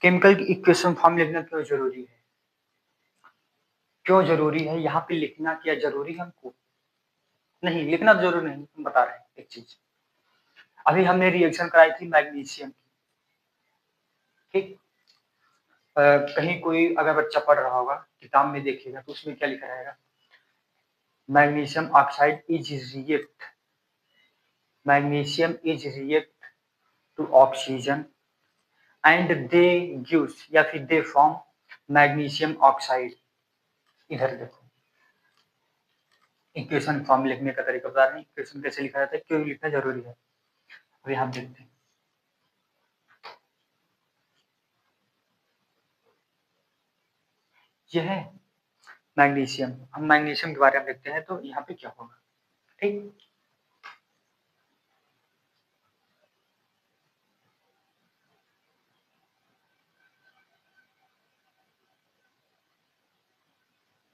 Chemical की equation form लिखना क्यों जरूरी है? क्यों जरूरी है यहाँ पे लिखना? क्या जरूरी है हमको? नहीं, लिखना जरूरी नहीं, हम बता रहे हैं एक चीज। अभी हमने रिएक्शन कराई थी मैग्नीशियम की, ठीक। कहीं कोई अगर बच्चा पढ़ रहा होगा, किताब में देखिएगा तो उसमें क्या लिखा रहेगा? Magnesium oxide is react, magnesium is react to oxygen and they gives, या फिर दे फॉर्म मैग्नीशियम ऑक्साइड। इधर देखो, इक्वेशन फॉर्म लिखने का तरीका बता रहे हैं, इक्वेशन कैसे लिखा जाता है, क्यों लिखना जरूरी है। अब यहाँ देखते हैं, यह है मैग्नीशियम। हम मैग्नीशियम के बारे में देखते हैं तो यहाँ पे क्या होगा, ठीक।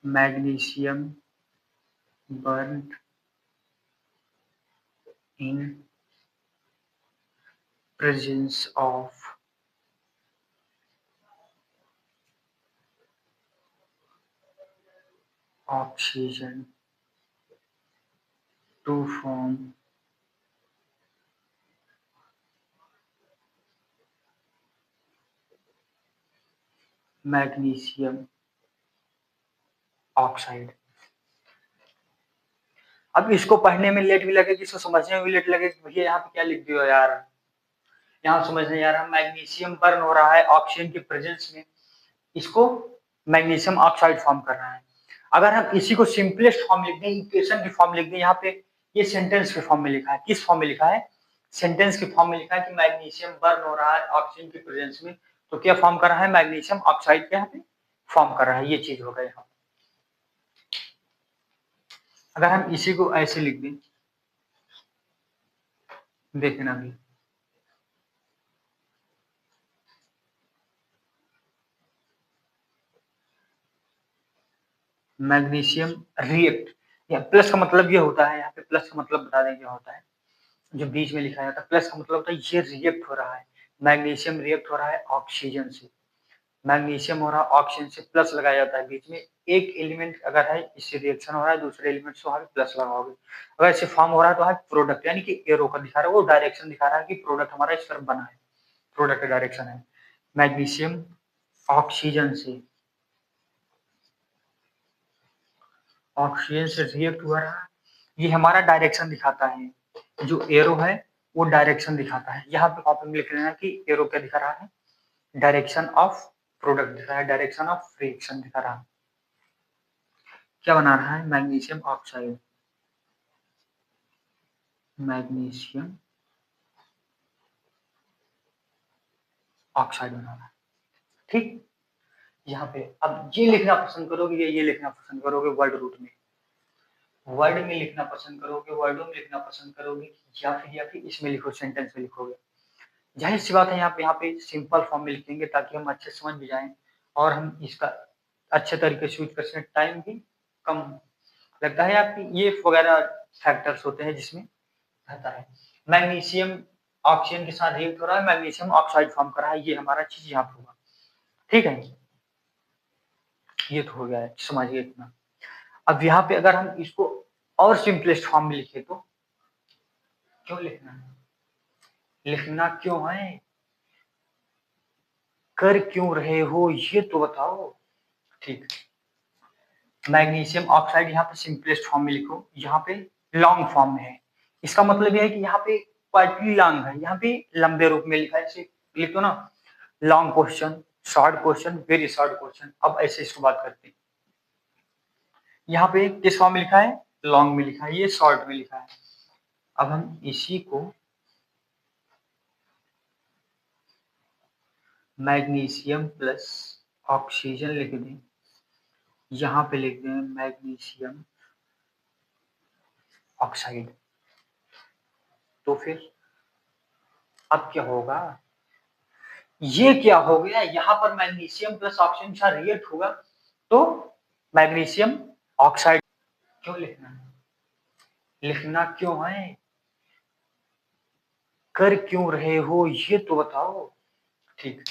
Magnesium burn in presence of oxygen to form magnesium oxide. अब इसको पढ़ने में लेट भी लगे, इसको समझने में भी लेट लगे, भैया यहाँ पे क्या लिख दियो यार, यहाँ समझने यार, हम मैग्नीशियम बर्न हो रहा है ऑक्सीजन के प्रेजेंस में, इसको मैग्नीशियम ऑक्साइड फॉर्म कर रहा है। अगर हम इसी को सिंपलेस्ट फॉर्म लिख दें, इक्वेशन की फॉर्म लिख दें, यहाँ पे ये सेंटेंस के फॉर्म में लिखा है। किस फॉर्म में लिखा है? सेंटेंस के फॉर्म में लिखा है कि मैग्नीशियम बर्न हो रहा है ऑक्सीजन की प्रेजेंस में, तो क्या फॉर्म कर रहा है? मैग्नीशियम ऑक्साइड के यहाँ पे फॉर्म कर रहा है, ये चीज होगा यहाँ। अगर हम इसी को ऐसे लिख दें, देखना अभी, मैग्नीशियम रिएक्ट, या प्लस का मतलब ये होता है, यहाँ पे प्लस का मतलब बता दें क्या होता है, जो बीच में लिखा जाता है प्लस का मतलब होता है ये रिएक्ट हो रहा है, मैग्नीशियम रिएक्ट हो रहा है ऑक्सीजन से, मैग्नीशियम हो रहा है ऑक्सीजन से, प्लस लगाया जाता है बीच में। एक एलिमेंट अगर है इससे रिएक्शन हो रहा है, दूसरे एलिमेंट से वहां पे प्लस लगाओगे, अगर इसे फॉर्म हो रहा है तो वहां प्रोडक्ट, यानी कि एरो का दिखा रहा है, वो डायरेक्शन दिखा रहा है कि प्रोडक्ट हमारा इस तरफ बना है, प्रोडक्ट का डायरेक्शन है। मैग्नीशियम ऑक्सीजन से, ऑक्सीजन से रिएक्ट हुआ रहा है, ये हमारा डायरेक्शन दिखाता है, जो एरो है वो डायरेक्शन दिखाता है। यहाँ पे कॉपी में लिख लेना कि एरो क्या दिखा रहा है? डायरेक्शन ऑफ प्रोडक्ट दिखा रहा है, डायरेक्शन ऑफ रिएक्शन दिखा रहा है। क्या बना रहा है? मैग्नीशियम ऑक्साइड, मैग्नीशियम ऑक्साइड बना रहा है, ठीक। यहाँ पे अब ये लिखना पसंद करोगे या ये लिखना पसंद करोगे? वर्ड रूट में, वर्ड में लिखना पसंद करोगे, वर्डों में लिखना पसंद करोगे, या फिर इसमें लिखो, सेंटेंस में लिखोगे? जाहिर सी बात है, यहाँ पे सिंपल फॉर्म में लिखेंगे ताकि हम अच्छे समझ भी जाएं और हम इसका अच्छे तरीके से यूज कर सकें, टाइम भी कम लगता है। आपकी ये वगैरह फैक्टर्स होते हैं जिसमें रहता है। मैग्नीशियम ऑक्सीजन के साथ रिएक्ट हो रहा है, मैग्नीशियम ऑक्साइड फॉर्म कर रहा है, ये हमारा चीज यहाँ पे होगा, ठीक है। ये तो हो गया है, समझिए इतना। अब यहाँ पे अगर हम इसको और सिंपलेस्ट फॉर्म में लिखे तो क्यों लिखना है? लिखना क्यों है? कर क्यों रहे हो ये तो बताओ, ठीक। मैग्नीशियम ऑक्साइड यहाँ पे सिंपलेस्ट फॉर्म में लिखो, यहाँ पे लॉन्ग फॉर्म में है, इसका मतलब यह है कि यहाँ पे क्वाइटली लॉन्ग है, यहाँ पे लंबे रूप में लिखा है, ऐसे लिख दो ना, long question, short question, very short question. अब ऐसे इसको बात करते हैं, यहाँ पे किस फॉर्म में लिखा है? लॉन्ग में लिखा है, ये शॉर्ट में लिखा है। अब हम इसी को मैग्नीशियम प्लस ऑक्सीजन लिख दें, यहाँ पे लिख दें मैग्नीशियम ऑक्साइड, तो फिर अब क्या होगा? ये क्या हो गया? यहाँ पर मैग्नीशियम प्लस ऑक्सीजन के साथ रिएक्ट होगा तो मैग्नीशियम ऑक्साइड। क्यों लिखना है? लिखना क्यों है? कर क्यों रहे हो ये तो बताओ, ठीक।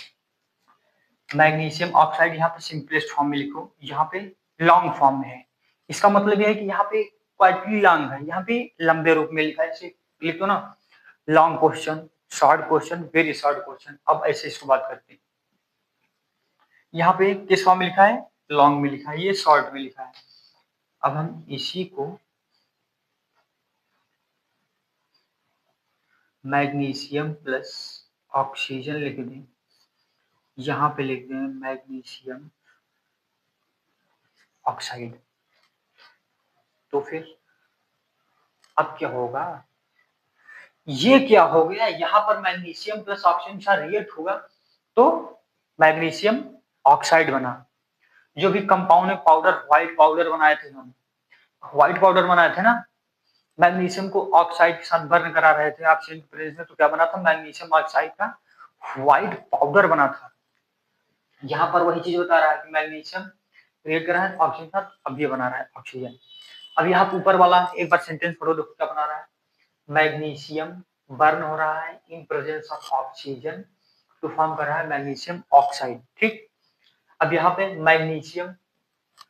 मैग्नीशियम ऑक्साइड यहाँ पे सिंपलेस्ट फॉर्म में लिखो, यहाँ पे लॉन्ग फॉर्म में है। इसका मतलब यह है कि यहाँ पे क्वाइटली लॉन्ग है, यहाँ पे लंबे रूप में लिखा है, ऐसे लिख दो ना, long question, short question, very short question. अब ऐसे इसको बात करते हैं, यहाँ पे किस फॉर्म में लिखा है, लॉन्ग में लिखा है, ये शॉर्ट में लिखा है। अब हम इसी को मैग्नीशियम प्लस ऑक्सीजन लिख दें, यहाँ पे लिख दें मैग्नीशियम ऑक्साइड। तो फिर अब क्या होगा, ये क्या हो गया, यहाँ पर मैग्नीशियम प्लस ऑक्सीजन के साथ रिएक्ट होगा तो मैग्नीशियम ऑक्साइड बना। जो भी कंपाउंड में पाउडर, व्हाइट पाउडर बनाए थे हम, व्हाइट पाउडर बनाए थे ना, मैग्नीशियम को ऑक्साइड के साथ बर्न करा रहे थे ऑक्सीजन के प्रेजेंस में, तो क्या बना था, मैग्नीशियम ऑक्साइड का व्हाइट पाउडर बना था। यहाँ पर वही चीज बता रहा है कि मैग्नीशियम रिएक्ट कर रहा है ऑक्सीजन के साथ, अब ये बना रहा है ऑक्सीजन। अब यहाँ ऊपर वाला एक बार सेंटेंस पढ़ो, देखो क्या बना रहा है, मैग्नीशियम बर्न हो रहा है इन प्रेजेंस ऑफ ऑक्सीजन तो फॉर्म कर रहा है मैग्नीशियम ऑक्साइड। ठीक, अब यहाँ पे मैग्नीशियम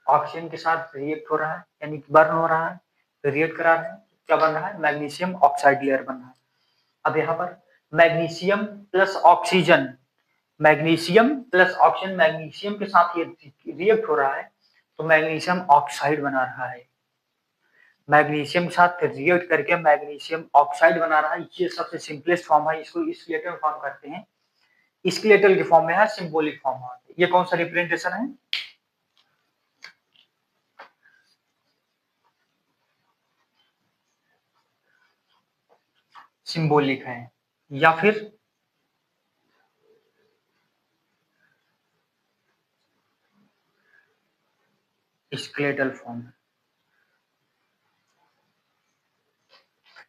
ऑक्सीजन के साथ रिएक्ट हो रहा है, यानी बर्न हो रहा है, रिएक्ट करा रहे हैं, क्या बन रहा है, मैग्नीशियम ऑक्साइड लेयर बन रहा है। अब यहाँ पर magnesium plus oxygen, magnesium plus oxygen, magnesium के साथ ये रिएक्ट हो रहा है तो मैग्नीशियम ऑक्साइड बना रहा है, मैग्नीशियम के साथ रिएक्ट करके मैग्नीशियम ऑक्साइड बना रहा है। ये सबसे सिंपलेस्ट फॉर्म है, इसको स्केलेटल फॉर्म करते हैं, स्केलेटल के फॉर्म में है, सिंबॉलिक फॉर्म है। ये कौन सा रिप्रेजेंटेशन है, सिंबॉलिक है, या फिर स्केलेटल फॉर्म।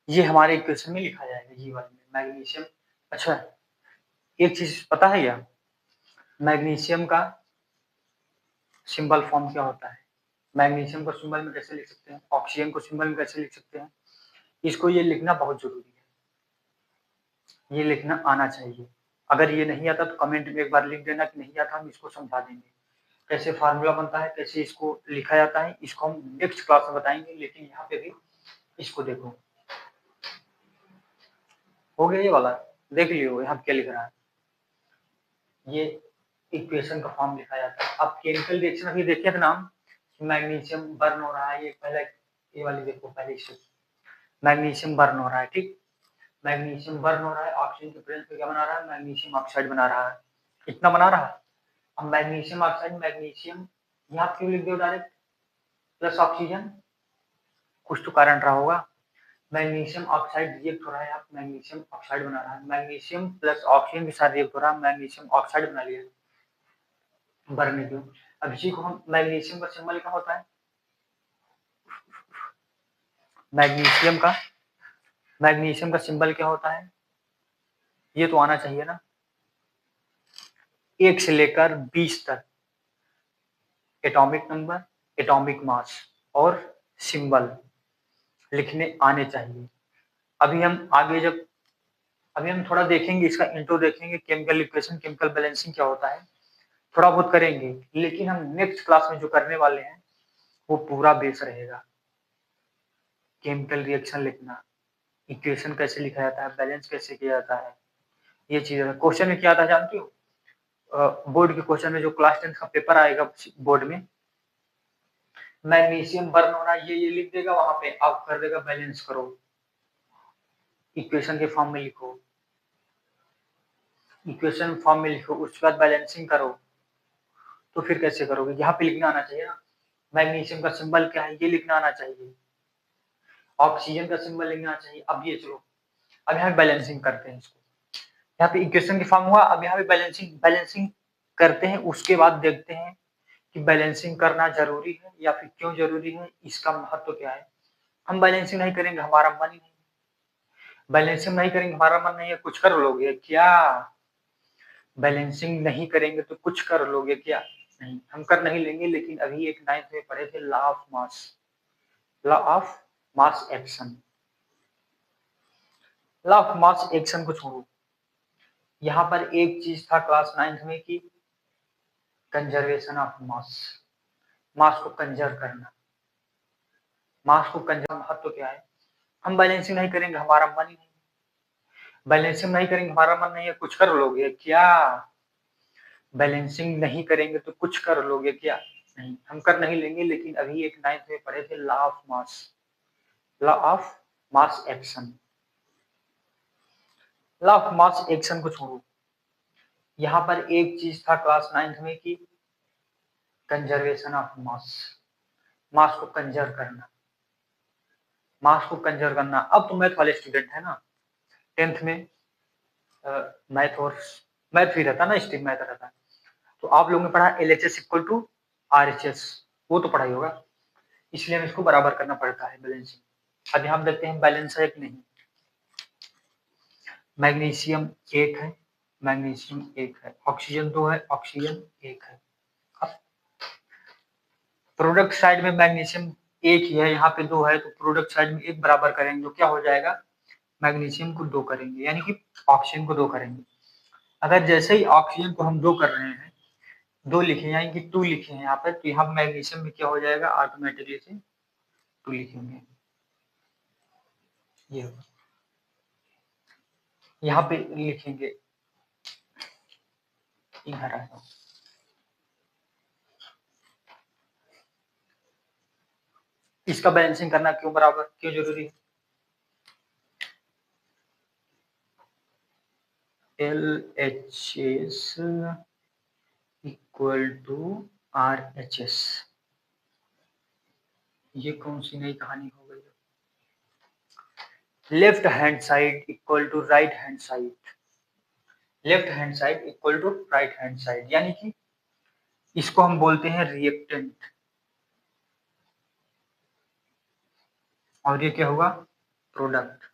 ये हमारे इक्वेशन में लिखा जाएगा, जी वाले में मैग्नीशियम। अच्छा, एक चीज पता है क्या, मैग्नीशियम का सिंबल फॉर्म क्या होता है, मैग्नीशियम को सिंबल में कैसे लिख सकते हैं, ऑक्सीजन को सिंबल में कैसे लिख सकते हैं, इसको ये लिखना बहुत जरूरी है, ये लिखना आना चाहिए। अगर ये नहीं आता तो कमेंट में एक बार लिख देना कि नहीं आता, हम इसको समझा देंगे कैसे फार्मूला बनता है, कैसे इसको लिखा जाता है, इसको हम नेक्स्ट क्लास में बताएंगे। लेकिन यहाँ पे भी इसको देखो, हो गया ये वाला, देख लियो यहाँ क्या लिख रहा है, ये इक्वेशन का फॉर्म लिखा जाता है। अब केमिकल रिएक्शन अभी देखिए थे नाम, मैग्नीशियम बर्न हो रहा है, ये पहले ये वाली देखो, पहले इससे मैग्नीशियम बर्न हो रहा है, ठीक, मैग्नीशियम बर्न हो रहा है, ऑक्सीजन के प्रेजेंस में क्या बना रहा है, मैग्नीशियम ऑक्साइड बना रहा है, इतना बना रहा है। अब मैग्नीशियम ऑक्साइड, मैग्नीशियम यहाँ क्यों लिख दो डायरेक्ट प्लस ऑक्सीजन, कुछ तो कारण रहा होगा, मैग्नीशियम ऑक्साइड रिएक्ट हो रहा है, आप मैग्नीशियम ऑक्साइड बना रहा है, मैग्नीशियम प्लस ऑक्सीजन के साथ रिएक्ट हो रहा है, मैग्नीशियम ऑक्साइड बना लिया, बर्न क्यों। अब इसी को हम मैग्नीशियम का सिंबल क्या होता है, मैग्नीशियम का, मैग्नीशियम का सिंबल क्या होता है, ये तो आना चाहिए ना, 1 से लेकर 20 तक एटॉमिक नंबर, एटॉमिक मास और सिंबल लिखने आने चाहिए। अभी हम आगे जब, अभी हम थोड़ा देखेंगे, इसका इंट्रो देखेंगे, केमिकल इक्वेशन, केमिकल बैलेंसिंग क्या होता है, थोड़ा बहुत करेंगे। लेकिन हम नेक्स्ट क्लास में जो करने वाले हैं वो पूरा बेस रहेगा, केमिकल रिएक्शन लिखना, इक्वेशन कैसे लिखा जाता है, बैलेंस कैसे किया जाता है, ये चीज है। क्वेश्चन में क्या आता है जानती हो, बोर्ड के क्वेश्चन में जो क्लास 10 का पेपर आएगा बोर्ड में, मैग्नीशियम बर्न होना ये लिख देगा, वहां पे आप कर देगा बैलेंस करो, इक्वेशन के फॉर्म में लिखो, इक्वेशन फॉर्म में लिखो, उसके बाद बैलेंसिंग करो। तो फिर कैसे करोगे, यहाँ पे लिखना आना चाहिए ना, मैग्नीशियम का सिंबल क्या है ये लिखना आना चाहिए, ऑक्सीजन का सिंबल लिखना चाहिए। अब ये चलो, अब यहाँ बैलेंसिंग करते हैं इसको, यहाँ पे इक्वेशन की फॉर्म हुआ, अब यहाँ पे बैलेंसिंग, बैलेंसिंग करते हैं, उसके बाद देखते हैं कि बैलेंसिंग करना जरूरी है या फिर क्यों जरूरी है, इसका महत्व क्या है। हम बैलेंसिंग नहीं करेंगे, हमारा मन ही नहीं, बैलेंसिंग नहीं करेंगे, हमारा मन नहीं है, कुछ कर लोगे क्या, बैलेंसिंग नहीं करेंगे तो कुछ कर लोगे क्या, नहीं, हम कर नहीं लेंगे। लेकिन अभी एक 9th में पढ़े थे law of mass, law of mass action, law of mass action को छोड़ो, यहाँ पर एक चीज था क्लास 9th में कि कंजर्वेशन ऑफ मास, मास को कंजर्व करना, मास को कंजर्व महत्व क्या है? हम बैलेंसिंग नहीं करेंगे, हमारा मन ही नहीं, बैलेंसिंग नहीं करेंगे, हमारा मन नहीं है, कुछ कर लोगे क्या? बैलेंसिंग नहीं करेंगे तो कुछ कर लोगे क्या? नहीं, हम कर नहीं लेंगे। लेकिन अभी एक 9th में पढ़े थे law of mass, law of mass action, law of mass action को छोड़ो, यहाँ पर एक चीज था क्लास 9th में कि कंजर्वेशन ऑफ मास, मास को कंजर्व करना, मास को कंजर्व करना। अब तो मैथ वाले स्टूडेंट है ना, 10th में मैथ और मैथ भी रहता ना, स्ट्रीम मैथ रहता, तो आप लोगों ने पढ़ा LHS इक्वल टू RHS, वो तो पढ़ाई होगा, इसलिए हमें इसको बराबर करना पड़ता है बैलेंसिंग। अभी हम देखते हैं बैलेंस है कि नहीं। मैग्नीशियम 1 है, मैग्नीशियम 1 है, ऑक्सीजन 2 है, ऑक्सीजन 1 है। अब प्रोडक्ट साइड में मैग्नीशियम 1 ही है, यहाँ पे 2 है, तो प्रोडक्ट साइड में 1 बराबर करेंगे तो क्या हो जाएगा? मैग्नीशियम को 2 करेंगे, यानी कि ऑक्सीजन को 2 करेंगे। अगर जैसे ही ऑक्सीजन को हम 2 कर रहे हैं, 2 लिखे यानी कि 2 लिखे हैं यहाँ पे, तो यहाँ मैग्नीशियम में क्या हो जाएगा? ऑटोमेटिकली से 2 लिखेंगे, ये यहाँ पे लिखेंगे इसका बैलेंसिंग करना क्यों बराबर, क्यों जरूरी है? LHS इक्वल टू RHS, ये कौन सी नई कहानी हो गई? Left hand side equal to right hand side, left hand side equal to right hand side, यानी कि इसको हम बोलते हैं रिएक्टेंट, और ये क्या होगा? प्रोडक्ट।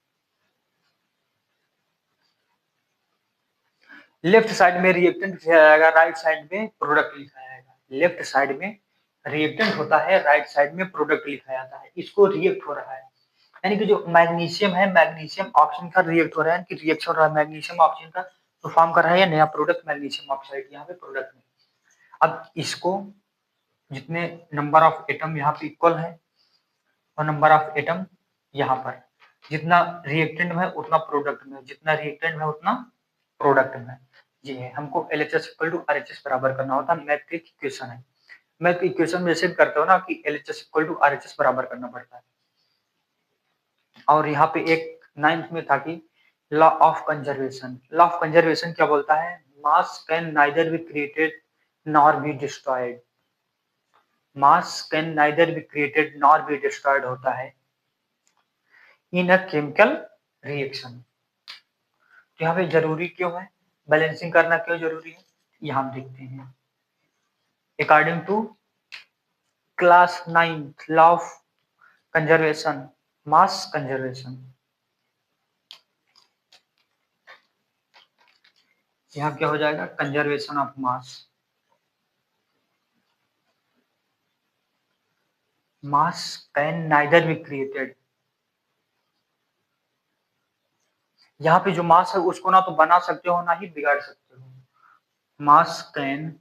लेफ्ट साइड में रिएक्टेंट लिखा जाएगा, राइट साइड में प्रोडक्ट लिखा जाएगा। लेफ्ट साइड में रिएक्टेंट होता है, राइट साइड में प्रोडक्ट लिखा जाता है। इसको रिएक्ट हो रहा है, यानी कि जो मैग्नीशियम है, मैग्नीशियम ऑक्सीजन का रिएक्ट हो रहा है, कि रिएक्शन हो रहा है मैग्नीशियम ऑक्सीजन का, तो फॉर्म कर रहा है या नया प्रोडक्ट मैग्नीशियम ऑक्साइड, यहाँ पे प्रोडक्ट में। अब इसको जितने नंबर ऑफ एटम यहाँ पे इक्वल है और नंबर ऑफ एटम यहाँ पर, जितना रिएक्टेंट में उतना प्रोडक्ट में, जितना रिएक्टेंट में उतना प्रोडक्ट में, ये है। हमको LHS इक्वल टू RHS बराबर करना होता है, मैथ की इक्वेशन है। मैथ की इक्वेशन में ऐसे करते हो ना कि LHS इक्वल टू RHS बराबर करना पड़ता है। और यहाँ पे एक 9th में था कि law of conservation, law of conservation क्या बोलता है? मास can neither be created nor be destroyed, mass can neither be created nor be destroyed होता है इन अ केमिकल रिएक्शन। तो यहाँ पे जरूरी क्यों है, बैलेंसिंग करना क्यों जरूरी है, यहाँ हम देखते हैं। According to class 9th law of conservation, mass conservation, यहाँ क्या हो जाएगा? Conservation of mass, mass can neither be created, यहाँ पे जो मास है उसको ना तो बना सकते हो ना ही बिगाड़ सकते हो। मास can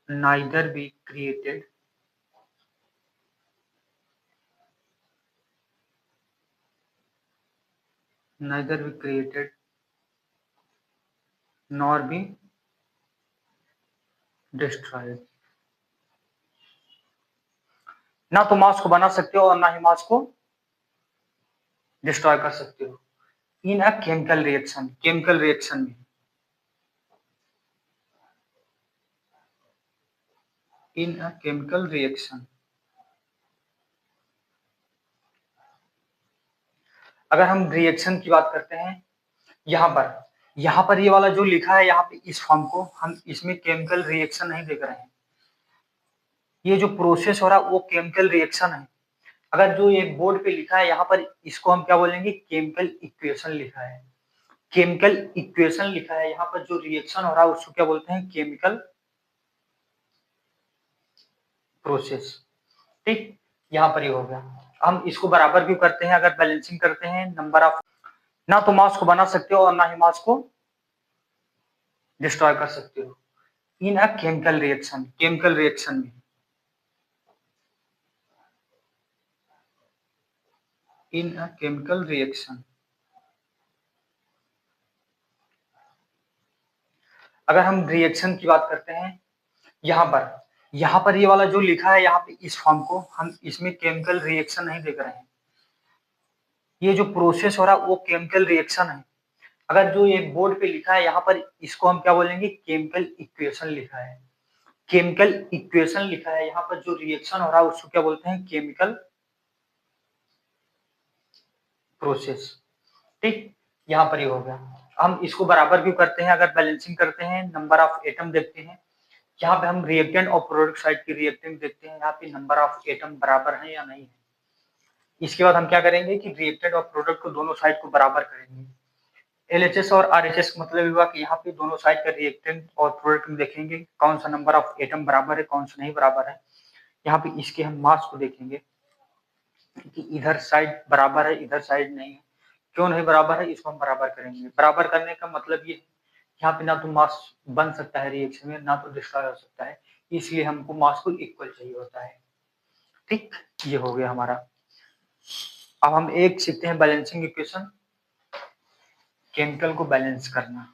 neither be created neither be created nor be destroyed, ना तो मास को बना सकते हो और ना ही मास को डिस्ट्रॉय कर सकते हो। In a chemical reaction, chemical reaction में, इन अ केमिकल रिएक्शन, अगर हम रिएक्शन की बात करते हैं, यहाँ पर ये वाला जो लिखा है यहाँ पे, इस फॉर्म को हम इसमें केमिकल रिएक्शन नहीं देख रहे हैं, ये जो प्रोसेस हो रहा है वो केमिकल रिएक्शन है। अगर जो ये बोर्ड पे लिखा है यहाँ पर, इसको हम क्या बोलेंगे? केमिकल इक्वेशन लिखा है, केमिकल इक्वेशन लिखा है। यहाँ पर जो रिएक्शन हो रहा है उसको क्या बोलते हैं? Chemical process. ठीक, यहाँ पर ये हो गया। हम इसको बराबर क्यों करते हैं? अगर बैलेंसिंग करते हैं, नंबर ऑफ, ना तो मास को बना सकते हो और ना ही मास को डिस्ट्रॉय कर सकते हो in a chemical reaction. Chemical reaction में, इन अ केमिकल रिएक्शन, अगर हम रिएक्शन की बात करते हैं, यहाँ पर ये वाला जो लिखा है यहाँ पे इस फॉर्म को हम इसमें केमिकल रिएक्शन नहीं देख रहे हैं। ये जो प्रोसेस हो रहा है वो केमिकल रिएक्शन है। अगर जो ये बोर्ड पे लिखा है यहाँ पर इसको हम क्या बोलेंगे, केमिकल इक्वेशन लिखा है। केमिकल इक्वेशन लिखा है यहाँ पर, जो रिएक्शन हो रहा है उसको क्या बोलते हैं, केमिकल प्रोसेस। ठीक, यहाँ पर ये हो गया। हम इसको बराबर क्यों करते हैं, अगर बैलेंसिंग करते हैं नंबर ऑफ एटम देखते हैं, यहाँ पे हम रिएक्टेंट और प्रोडक्ट साइड की रिएक्टेंट देखते हैं, यहाँ पे नंबर ऑफ एटम बराबर है या नहीं है। इसके बाद हम क्या करेंगे कि रिएक्टेंट और प्रोडक्ट को दोनों साइड को बराबर करेंगे। एलएचएस और आरएचएस मतलब हुआ कि यहाँ पे दोनों साइड का रिएक्टेंट और प्रोडक्ट में देखेंगे कौन सा नंबर ऑफ एटम बराबर है, कौन सा नहीं बराबर है। यहाँ पे इसके हम मास को देखेंगे कि इधर साइड बराबर है, इधर साइड नहीं है। क्यों नहीं बराबर है, इसको हम बराबर करेंगे। बराबर करने का मतलब ये है, यहाँ पे ना तो मास बन सकता है रिएक्शन में, ना तो डिस्ट्रॉय हो सकता है, इसलिए हमको मास को इक्वल चाहिए होता है। ठीक, ये हो गया हमारा। अब हम एक सीखते हैं बैलेंसिंग इक्वेशन, केमिकल को बैलेंस करना।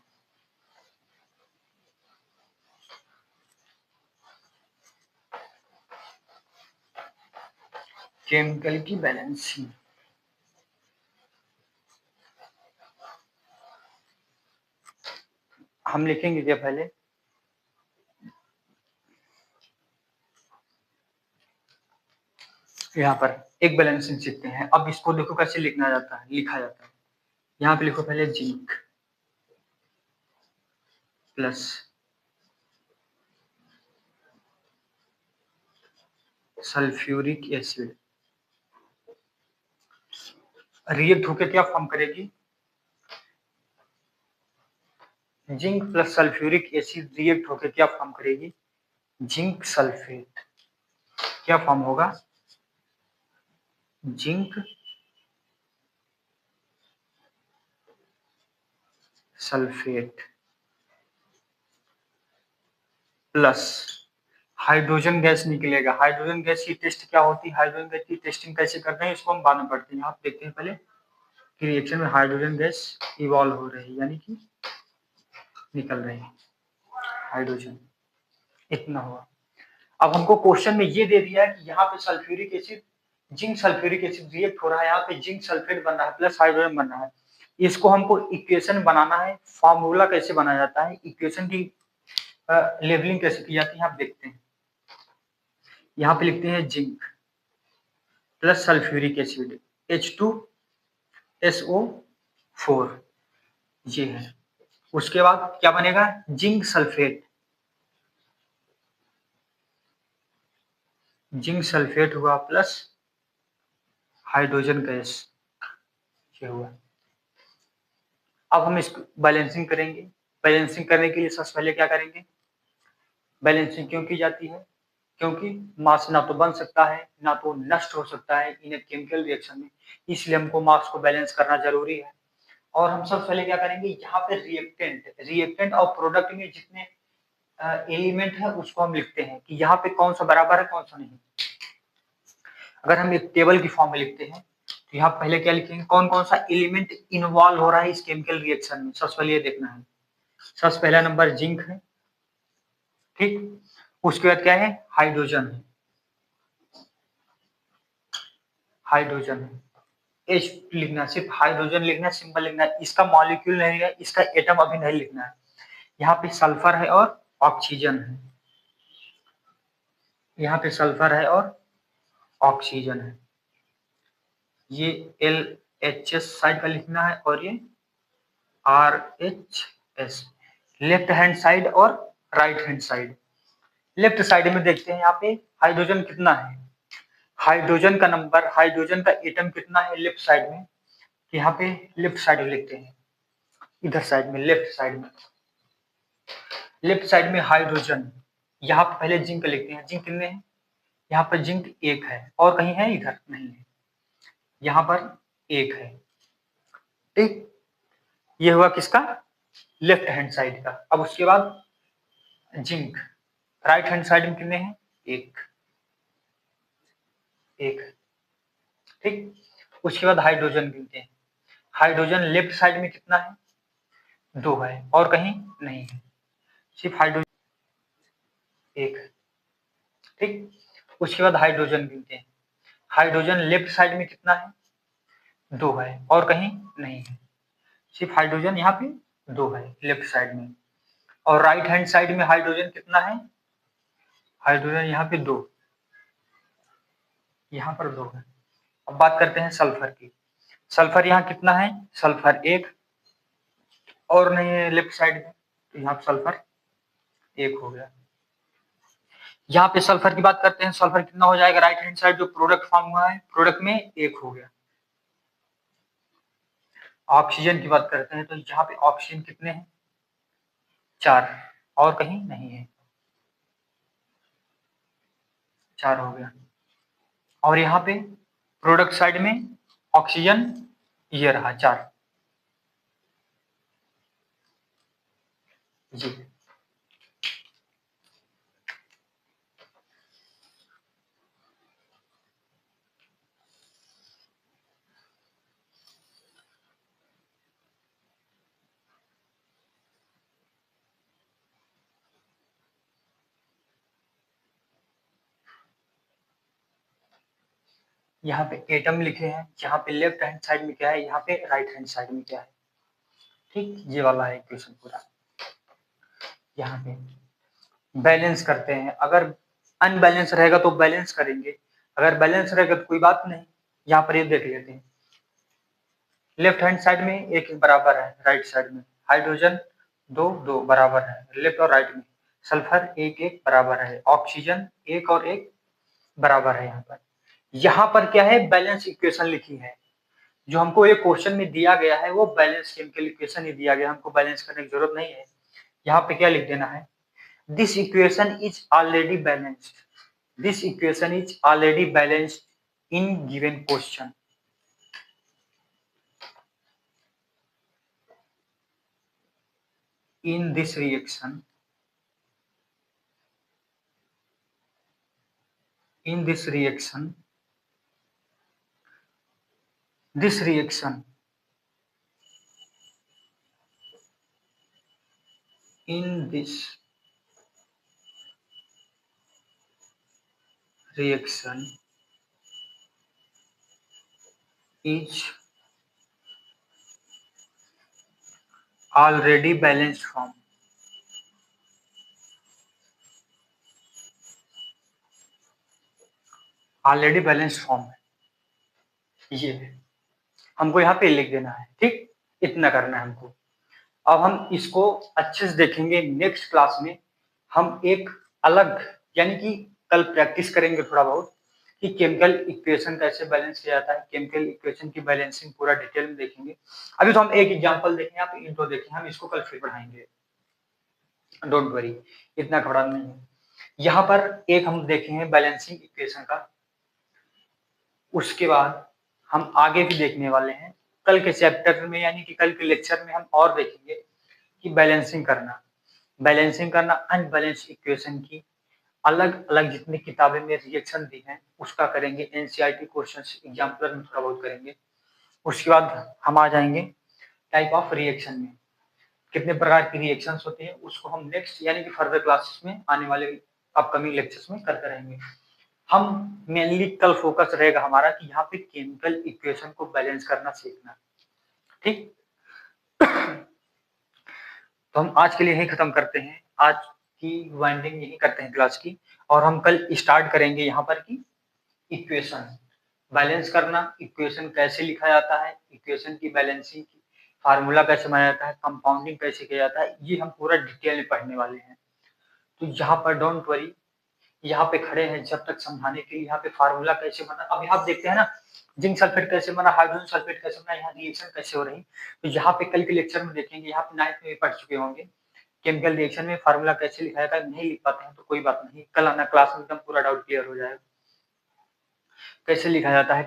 केमिकल की बैलेंसिंग, हम लिखेंगे क्या पहले, यहाँ पर एक बैलेंसिंग सीखते हैं। अब इसको देखो कैसे लिखा जाता है, यहाँ पे लिखो पहले zinc plus sulphuric acid react होकर क्या फॉर्म करेगी, zinc plus sulphuric acid react होकर क्या फॉर्म करेगी, जिंक सल्फेट। क्या फॉर्म होगा, zinc sulphate plus hydrogen gas निकलेगा। हाइड्रोजन गैस की टेस्ट क्या होती है, हाइड्रोजन गैस की टेस्टिंग कैसे करते हैं इसको हम बाद में पढ़ते हैं। आप देखते हैं पहले कि रिएक्शन में हाइड्रोजन गैस इवॉल्व हो रही है, यानी कि निकल रही है हाइड्रोजन, इतना हुआ। अब हमको क्वेश्चन में ये दे दिया है कि यहाँ पे sulphuric acid, zinc sulphuric acid react हो रहा है, यहाँ पे जिंक सल्फेट बन रहा है प्लस हाइड्रोजन बन रहा है। इसको हमको इक्वेशन बनाना है। फॉर्मूला कैसे बनाया जाता है, इक्वेशन की लेबलिंग कैसे की जाती है, आप देखते हैं। यहाँ पे लिखते हैं zinc plus sulphuric acid H2SO4, ये है। उसके बाद क्या बनेगा, जिंक सल्फेट, जिंक सल्फेट हुआ प्लस हाइड्रोजन गैस, ये हुआ। अब हम इसको बैलेंसिंग करेंगे। बैलेंसिंग करने के लिए सबसे पहले क्या करेंगे, बैलेंसिंग क्यों की जाती है, क्योंकि मास ना तो बन सकता है ना तो नष्ट हो सकता है इन केमिकल रिएक्शन में, इसलिए हमको मास को बैलेंस करना जरूरी है। और हम सबसे पहले क्या करेंगे, यहाँ पे रिएक्टेंट और प्रोडक्ट में जितने एलिमेंट है उसको हम लिखते हैं कि यहाँ पे कौन सा बराबर है कौन सा नहीं। अगर हम एक टेबल की फॉर्म में लिखते हैं तो यहाँ पहले क्या लिखेंगे, कौन कौन सा एलिमेंट इन्वॉल्व हो रहा है इस केमिकल रिएक्शन में, सबसे पहले ये देखना है। सबसे पहला नंबर जिंक है, ठीक। उसके बाद क्या है, हाइड्रोजन है, हाइड्रोजन है। एच लिखना, सिर्फ हाइड्रोजन लिखना, सिंपल लिखना है, इसका मॉलिक्यूल नहीं है, इसका एटम अभी नहीं लिखना है। यहाँ पे सल्फर है और ऑक्सीजन है, यहाँ पे सल्फर है और ऑक्सीजन है। ये LHS साइड का लिखना है और ये RHS, लेफ्ट हैंड साइड और right hand side. Left side में देखते हैं यहाँ पे हाइड्रोजन कितना है, हाइड्रोजन का नंबर, हाइड्रोजन का एटम कितना है लेफ्ट साइड में, यहाँ पे लेफ्ट साइड में लिखते हैं, इधर साइड में, लेफ्ट साइड में हाइड्रोजन। यहाँ पे पहले जिंक लिखते हैं, जिंक कितने हैं, यहाँ पर जिंक एक है और कहीं है, इधर नहीं है, यहाँ पर एक है, ठीक। ये हुआ किसका, लेफ्ट हैंड साइड का। अब उसके बाद जिंक राइट हैंड साइड में कितने हैं, एक, एक, ठीक। उसके बाद हाइड्रोजन गिनते हैं, हाइड्रोजन लेफ्ट साइड में कितना है, दो है और कहीं नहीं है, सिर्फ हाइड्रोजन एक, ठीक। उसके बाद हाइड्रोजन गिनते हैं, हाइड्रोजन लेफ्ट साइड में कितना है, दो है और कहीं नहीं है, सिर्फ हाइड्रोजन यहाँ पे दो है लेफ्ट साइड में। और राइट हैंड साइड में हाइड्रोजन कितना है, हाइड्रोजन यहाँ पे दो, यहाँ पर दो है। अब बात करते हैं सल्फर की, सल्फर यहाँ कितना है, सल्फर एक और नहीं है लेफ्ट साइड में, तो यहाँ सल्फर एक हो गया। यहाँ पे सल्फर की बात करते हैं, सल्फर कितना हो जाएगा, राइट हैंड साइड जो प्रोडक्ट फॉर्म हुआ है प्रोडक्ट में एक हो गया। ऑक्सीजन की बात करते हैं तो यहाँ पे ऑक्सीजन कितने हैं, चार और कहीं नहीं है, चार हो गया। और यहाँ पे प्रोडक्ट साइड में ऑक्सीजन ये रहा चार जी। यहाँ पे एटम लिखे हैं, यहाँ पे लेफ्ट हैंड साइड में क्या है, यहाँ पे राइट हैंड साइड में क्या है, ठीक, ये वाला है इक्वेशन पूरा। यहाँ पे बैलेंस करते हैं, अगर अनबैलेंस रहेगा तो बैलेंस करेंगे, अगर बैलेंस रहेगा तो कोई बात नहीं। यहाँ पर ये देख लेते हैं, लेफ्ट हैंड साइड में एक बराबर है, राइट साइड में हाइड्रोजन दो दो बराबर है लेफ्ट और राइट में, सल्फर एक एक बराबर है, ऑक्सीजन एक और एक बराबर है। यहाँ पर क्या है, बैलेंस इक्वेशन लिखी है, जो हमको एक क्वेश्चन में दिया गया है वो बैलेंस केमिकल इक्वेशन ही दिया गया, हमको बैलेंस करने की जरूरत नहीं है। यहाँ पे क्या लिख देना है, this equation is already balanced, this equation is already balanced in given question. in this reaction in this reaction this reaction in this reaction is already balanced form, already balance form है, ये है, हमको यहाँ पे लिख देना है, ठीक, इतना करना है हमको। अब हम इसको अच्छे से देखेंगे नेक्स्ट क्लास में, हम एक अलग यानी कि कल प्रैक्टिस करेंगे थोड़ा बहुत कि केमिकल इक्वेशन कैसे बैलेंस किया जाता है, केमिकल इक्वेशन की बैलेंसिंग पूरा डिटेल में देखेंगे। अभी तो हम एक एग्जांपल देखें, आप इंट्रो देखें, हम इसको कल फिर पढ़ाएंगे, डोंट वरी, इतना घबराना नहीं है। यहाँ पर एक हम देखेंगे बैलेंसिंग इक्वेशन का, उसके बाद हम आगे भी देखने वाले हैं कल के चैप्टर में, यानी कि कल के लेक्चर में हम और देखेंगे कि बैलेंसिंग करना अनबैलेंस इक्वेशन की अलग अलग जितनी किताबें में रिएक्शन दी हैं उसका करेंगे, एनसीईआरटी क्वेश्चंस एग्जाम्पलर में थोड़ा बहुत करेंगे। उसके बाद हम आ जाएंगे टाइप ऑफ रिएक्शन में, कितने प्रकार की रिएक्शंस होती हैं उसको हम नेक्स्ट यानी कि फर्दर क्लासेस में आने वाले अपकमिंग लेक्चर्स में करते रहेंगे। हम मेनली कल फोकस रहेगा हमारा कि यहाँ पे केमिकल इक्वेशन को बैलेंस करना सीखना, ठीक। तो हम आज के लिए यही खत्म करते हैं, आज की वाइंडिंग यही करते हैं क्लास की, और हम कल स्टार्ट करेंगे यहाँ पर की इक्वेशन बैलेंस करना, इक्वेशन कैसे लिखा जाता है, इक्वेशन की बैलेंसिंग की फार्मूला कैसे बनाया जाता है, कंपाउंडिंग कैसे किया जाता है, ये हम पूरा डिटेल में पढ़ने वाले हैं। तो यहाँ पर डोंट वरी, यहाँ पे खड़े हैं जब तक समझाने के लिए, यहाँ पे फार्मूला कैसे बना, अब यहाँ देखते हैं ना जिंक सल्फेट कैसे बना, हाइड्रोजन सल्फेट कैसे बना, यहाँ रिएक्शन कैसे हो रही, तो यहाँ पे कल के लेक्चर में देखेंगे, यहाँ पे 9th में पढ़ चुके होंगे केमिकल रिएक्शन में फार्मूला कैसे लिखा जाता है, नहीं लिख पाते हैं तो कोई बात नहीं, कल आना क्लास में एकदम पूरा डाउट क्लियर हो जाएगा कैसे लिखा जाता है।